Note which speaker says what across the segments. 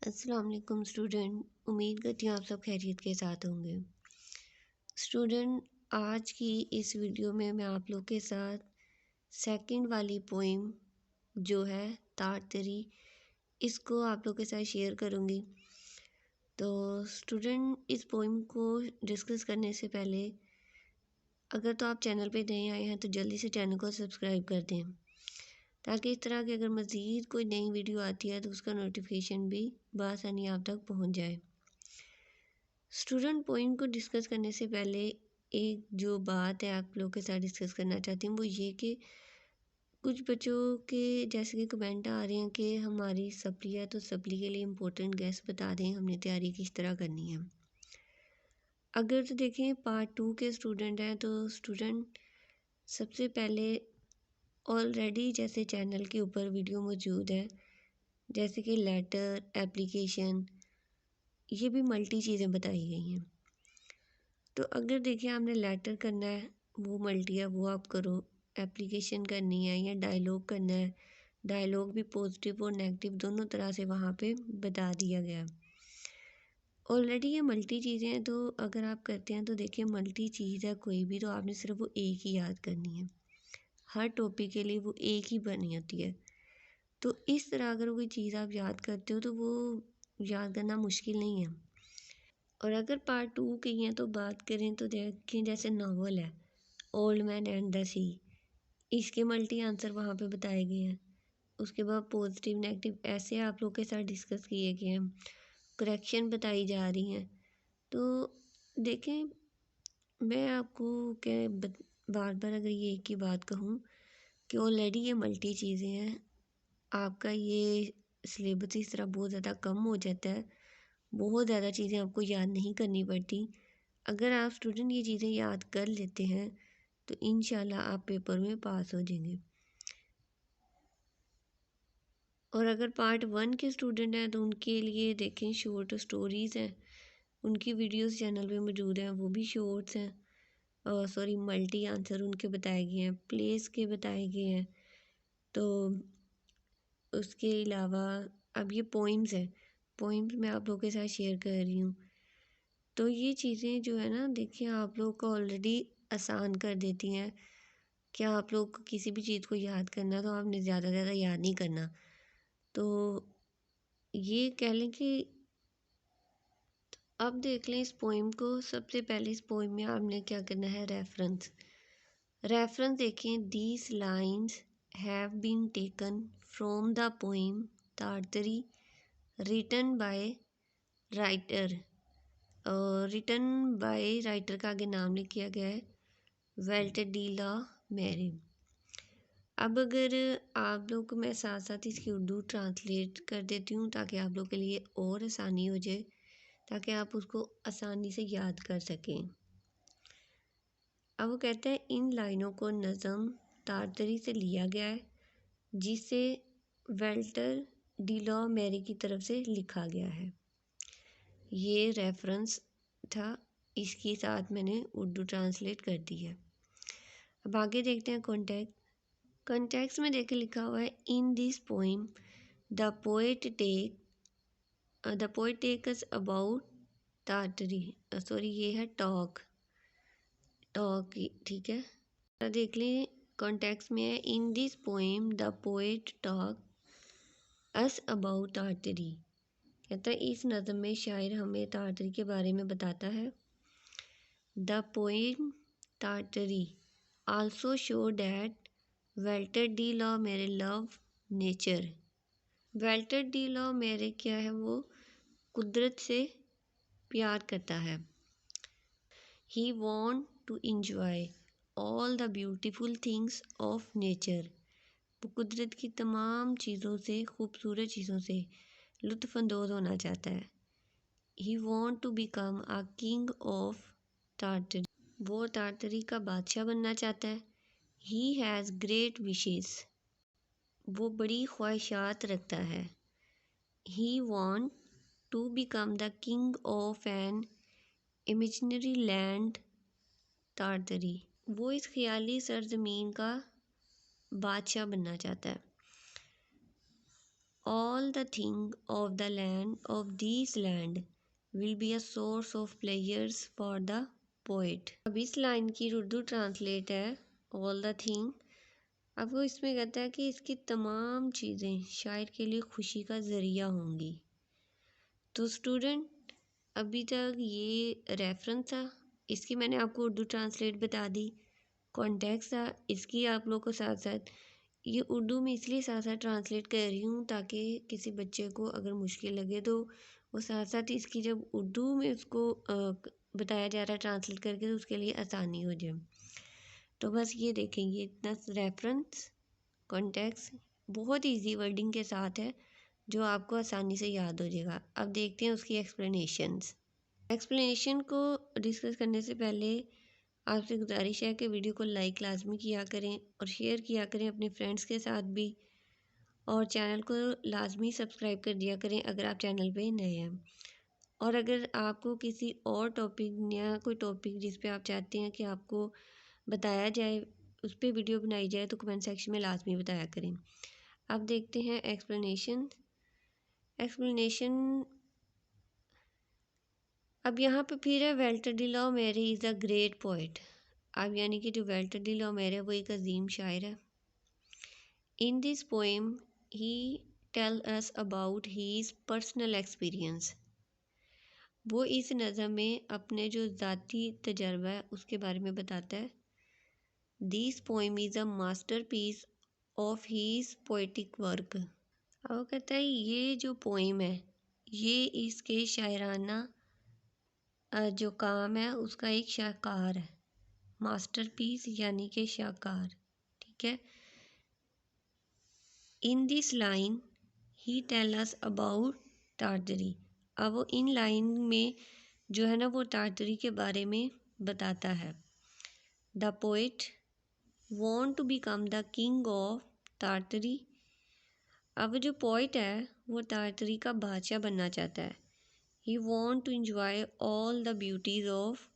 Speaker 1: अस्सलाम वालेकुम स्टूडेंट। उम्मीद करती हूँ आप सब खैरियत के साथ होंगे। स्टूडेंट, आज की इस वीडियो में मैं आप लोग के साथ सेकंड वाली पोइम जो है तारतरी, इसको आप लोग के साथ शेयर करूँगी। तो स्टूडेंट, इस पोइम को डिस्कस करने से पहले अगर तो आप चैनल पे नए आए हैं तो जल्दी से चैनल को सब्सक्राइब कर दें, ताकि इस तरह की अगर मज़ीद कोई नई वीडियो आती है तो उसका नोटिफिकेशन भी बआसानी आप तक पहुंच जाए। स्टूडेंट, पोइम को डिस्कस करने से पहले एक जो बात है आप लोग के साथ डिस्कस करना चाहती हूँ वो ये कि कुछ बच्चों के जैसे कि कमेंट आ रहे हैं कि हमारी सप्ली है तो सप्ली के लिए इम्पोर्टेंट गेस बता दें, हमने तैयारी किस तरह करनी है। अगर तो देखें पार्ट 2 के स्टूडेंट हैं तो स्टूडेंट सबसे पहले ऑलरेडी जैसे चैनल के ऊपर वीडियो मौजूद है, जैसे कि लेटर, एप्लीकेशन, ये भी मल्टी चीज़ें बताई गई हैं। तो अगर देखिए आपने लेटर करना है वो मल्टी है, वो आप करो। एप्लीकेशन करनी है या डायलॉग करना है, डायलॉग भी पॉजिटिव और नेगेटिव दोनों तरह से वहाँ पे बता दिया गया। ऑलरेडी ये मल्टी चीज़ें हैं, तो अगर आप करते हैं तो देखिए मल्टी चीज़ है कोई भी तो आपने सिर्फ वो एक ही याद करनी है। हर टॉपिक के लिए वो एक ही बनी होती है। तो इस तरह अगर कोई चीज़ आप याद करते हो तो वो याद करना मुश्किल नहीं है। और अगर पार्ट 2 की हैं तो बात करें तो देखें जैसे नावल है ओल्ड मैन एंड द सी, इसके मल्टी आंसर वहाँ पे बताए गए हैं। उसके बाद पॉजिटिव नेगेटिव ऐसे आप लोग के साथ डिस्कस किए गए हैं, करेक्शन बताई जा रही हैं। तो देखें मैं आपको क्या बार बार अगर ये एक ही बात कहूँ कि ऑलरेडी ये मल्टी चीज़ें हैं, आपका ये सिलेबस इस तरह बहुत ज़्यादा कम हो जाता है, बहुत ज़्यादा चीज़ें आपको याद नहीं करनी पड़ती। अगर आप स्टूडेंट ये चीज़ें याद कर लेते हैं तो इंशाल्लाह आप पेपर में पास हो जाएंगे। और अगर पार्ट 1 के स्टूडेंट हैं तो उनके लिए देखें शॉर्ट स्टोरीज़ हैं, उनकी वीडियोस चैनल पे मौजूद हैं, वो भी शॉर्ट्स हैं। सॉरी, मल्टी आंसर उनके बताए गए हैं, प्लेस के बताए गए हैं। तो उसके अलावा अब ये पोइम्स हैं, पोइम्स मैं आप लोगों के साथ शेयर कर रही हूँ। तो ये चीज़ें जो है ना देखिए आप लोग को ऑलरेडी आसान कर देती हैं। क्या आप लोग को किसी भी चीज़ को याद करना तो आपने ज़्यादा ज़्यादा याद नहीं करना। तो ये कह लें कि अब देख लें इस पोइम को। सबसे पहले इस पोइम में आपने क्या करना है, रेफरेंस। रेफरेंस देखें, these lines have been taken from the poem Tartary written by writer. Written by writer का आगे नाम लिख किया गया है, वेल्टर डी ला मेरी। अब अगर आप लोग को मैं साथ साथ इसकी उर्दू ट्रांसलेट कर देती हूँ ताकि आप लोग के लिए और आसानी हो जाए, ताकि आप उसको आसानी से याद कर सकें। अब वो कहता है इन लाइनों को नज़म तारतरी से लिया गया है, जिसे वेल्टर डी लॉ मेरी की तरफ से लिखा गया है। ये रेफरेंस था, इसके साथ मैंने उर्दू ट्रांसलेट कर दी है। अब आगे देखते हैं कॉन्टेक्स्ट। कॉन्टेक्स्ट में देखे लिखा हुआ है in this poem the poet talks about Tartary. Sorry, ये है टॉक ठीक है। तो देख लें कॉन्टेक्स्ट में है in this poem the poet talk us about Tartary. कहता है इस नज़म में शायर हमें तारतरी के बारे में बताता है। The poem Tartary also show that Walter de la Mare love nature. Walter de la Mare क्या है, वो कुदरत से प्यार करता है। He want to enjoy all the beautiful things of nature. वो कुदरत की तमाम चीज़ों से, खूबसूरत चीज़ों से लुत्फ़अंदोज़ होना चाहता है। He want to become a king of Tartary. वो तारतरी का बादशाह बनना चाहता है। He has great wishes. वो बड़ी ख्वाहिशात रखता है। He want to become the king of an imaginary land Tartary. वो इस ख्याली सरजमीन का बादशाह बनना चाहता है। All the thing of the land of these land will be a source of pleasures for the poet। अब इस लाइन की उर्दू ट्रांसलेट है all the thing। अब वो इसमें कहता है कि इसकी तमाम चीज़ें शायर के लिए खुशी का ज़रिया होंगी। तो स्टूडेंट अभी तक ये रेफरेंस था, इसकी मैंने आपको उर्दू ट्रांसलेट बता दी। कॉन्टेक्स्ट था इसकी आप लोग को साथ साथ ये उर्दू में इसलिए साथ साथ ट्रांसलेट कर रही हूँ ताकि किसी बच्चे को अगर मुश्किल लगे तो वो साथ साथ इसकी जब उर्दू में उसको बताया जा रहा है ट्रांसलेट करके तो उसके लिए आसानी हो जाए। तो बस ये देखेंगे इतना रेफरेंस कॉन्टेक्स्ट बहुत इजी वर्डिंग के साथ है जो आपको आसानी से याद हो जाएगा। अब देखते हैं उसकी एक्सप्लेनेशंस। एक्सप्लेनेशन को डिस्कस करने से पहले आपसे गुजारिश है कि वीडियो को लाइक लाजमी किया करें और शेयर किया करें अपने फ्रेंड्स के साथ भी, और चैनल को लाजमी सब्सक्राइब कर दिया करें अगर आप चैनल पे नए हैं। और अगर आपको किसी और टॉपिक या कोई टॉपिक जिस पे आप चाहते हैं कि आपको बताया जाए उस पर वीडियो बनाई जाए तो कमेंट सेक्शन में लाजमी बताया करें। अब देखते हैं एक्सप्लेनेशन। अब यहाँ पे फिर है वाल्टर डी ला मेरी इज़ अ ग्रेट पोइट। अब यानी कि जो वाल्टर डी ला मेरी है वो एक अजीम शायर है। In this poem he tell us about his personal experience. वो इस नज़म में अपने जो ज़ाती तजर्बा है उसके बारे में बताता है। This poem is a masterpiece of his poetic work. अब वो कहता है ये जो पोएम है ये इसके शायराना जो काम है उसका एक शाहकार है। मास्टरपीस यानी कि शाहकार, ठीक है। In this line he tell us about Tartary. अब वो इन लाइन में जो है ना वो टार्टरी के बारे में बताता है। The poet want to become the king of Tartary. अब जो पोइट है वो टार्टरी का बादशाह बनना चाहता है। He want to enjoy all the beauties of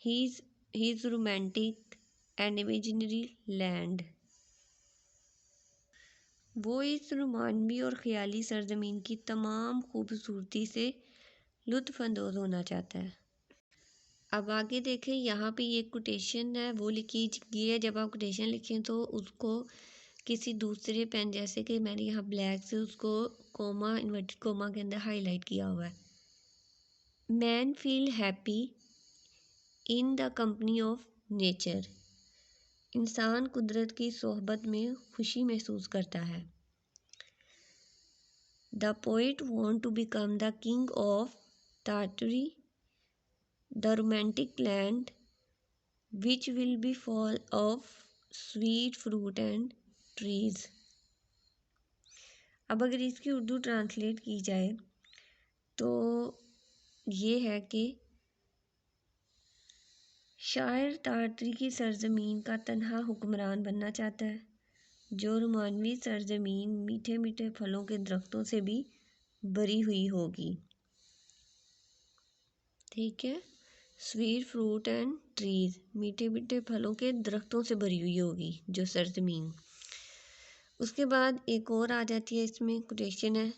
Speaker 1: his romantic and imaginary land। वो इस रोमानवी और ख्याली सरजमीन की तमाम खूबसूरती से लुत्फ़अंदोज़ होना चाहता है। अब आगे देखें यहाँ पे ये कोटेशन है वो लिखी गई है। जब आप कोटेशन लिखें तो उसको किसी दूसरे पेन जैसे कि मैंने यहाँ ब्लैक से उसको कोमा इन्वर्टेड कोमा के अंदर हाईलाइट किया हुआ है। Man feel happy in the company of nature. इंसान कुदरत की सोहबत में खुशी महसूस करता है। The poet want to become the king of Tartary the romantic land which will be full of sweet fruit and trees. अब अगर इसकी उर्दू ट्रांसलेट की जाए तो ये है कि शायर टार्टरी की सरजमीन का तन्हा हुक्मरान बनना चाहता है जो रोमानवी सरजमीन मीठे मीठे फलों के दरख्तों से भी भरी हुई होगी, ठीक है। स्वीट फ्रूट एंड ट्रीज, मीठे मीठे फलों के दरख्तों से भरी हुई होगी जो सरजमीन। उसके बाद एक और आ जाती है इसमें कोटेशन है।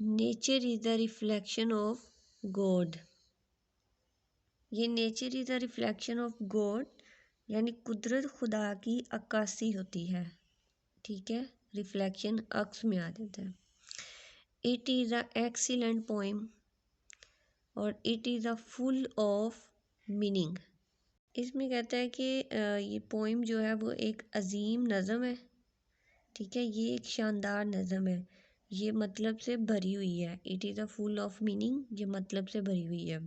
Speaker 1: Nature is the reflection of God. ये nature is the reflection of God यानी कुदरत खुदा की अक्कासी होती है, ठीक है। रिफ्लेक्शन अक्स में आ जाता है। It is a excellent poem और it is a full of meaning. इसमें कहता है कि ये पोएम जो है वो एक अजीम नज़म है, ठीक है। ये एक शानदार नज़म है, ये मतलब से भरी हुई है। It is a full of meaning, ये मतलब से भरी हुई है।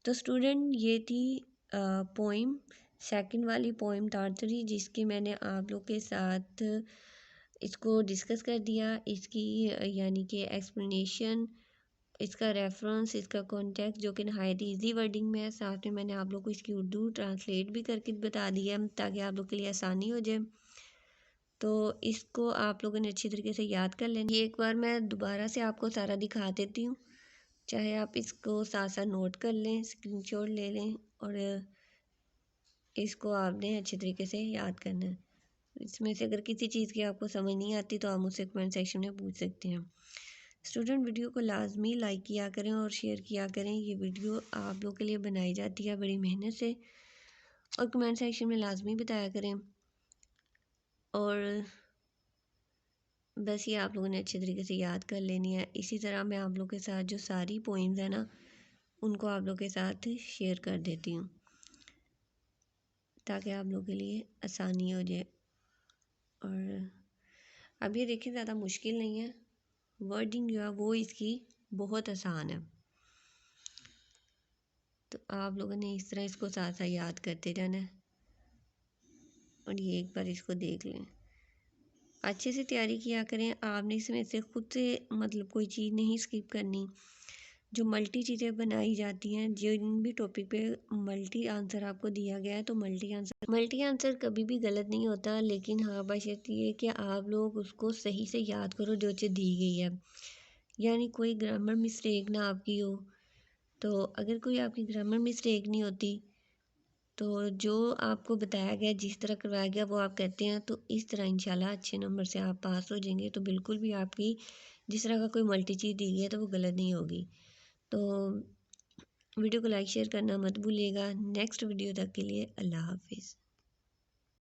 Speaker 1: तो स्टूडेंट ये थी पोएम, सेकंड वाली पोएम टार्टरी, जिसकी मैंने आप लोग के साथ इसको डिस्कस कर दिया। इसकी यानी कि एक्सप्लेनेशन, इसका रेफरेंस, इसका कॉन्टेक्स्ट जो कि नहायत ईजी वर्डिंग में है। साथ में मैंने आप लोग को इसकी उर्दू ट्रांसलेट भी करके बता दिया ताकि आप लोग के लिए आसानी हो जाए। तो इसको आप लोगों ने अच्छी तरीके से याद कर लें। ये एक बार मैं दोबारा से आपको सारा दिखा देती हूँ, चाहे आप इसको साथ साथ नोट कर लें, स्क्रीनशॉट ले लें और इसको आपने अच्छे तरीके से याद करना है। इसमें से अगर किसी चीज़ की आपको समझ नहीं आती तो आप मुझसे कमेंट सेक्शन में पूछ सकते हैं। स्टूडेंट, वीडियो को लाजमी लाइक किया करें और शेयर किया करें। ये वीडियो आप लोगों के लिए बनाई जाती है बड़ी मेहनत से, और कमेंट सेक्शन में लाजमी बताया करें। और बस ये आप लोगों ने अच्छे तरीके से याद कर लेनी है। इसी तरह मैं आप लोगों के साथ जो सारी पॉइंट्स हैं ना, उनको आप लोगों के साथ शेयर कर देती हूँ ताकि आप लोगों के लिए आसानी हो जाए। और अब ये देखिए, ज़्यादा मुश्किल नहीं है, वर्डिंग जो है वो इसकी बहुत आसान है। तो आप लोगों ने इस तरह इसको साथ साथ याद करते रहना है। और ये एक बार इसको देख लें, अच्छे से तैयारी किया करें। आपने इसमें से खुद से मतलब कोई चीज़ नहीं स्किप करनी। जो मल्टी चीज़ें बनाई जाती हैं, जिन भी टॉपिक पे मल्टी आंसर आपको दिया गया है, तो मल्टी आंसर कभी भी गलत नहीं होता। लेकिन हाँ, बस ये है कि आप लोग उसको सही से याद करो जो चीज़ दी गई है, यानी कोई ग्रामर मिस्टेक ना आपकी हो। तो अगर कोई आपकी ग्रामर मिस्टेक नहीं होती, तो जो आपको बताया गया, जिस तरह करवाया गया, वो आप करते हैं, तो इस तरह इंशाल्लाह अच्छे नंबर से आप पास हो जाएंगे। तो बिल्कुल भी आपकी जिस तरह का कोई मल्टी चीज़ दी गई है तो वो गलत नहीं होगी। तो वीडियो को लाइक शेयर करना मत भूलिएगा। नेक्स्ट वीडियो तक के लिए अल्लाह हाफिज़।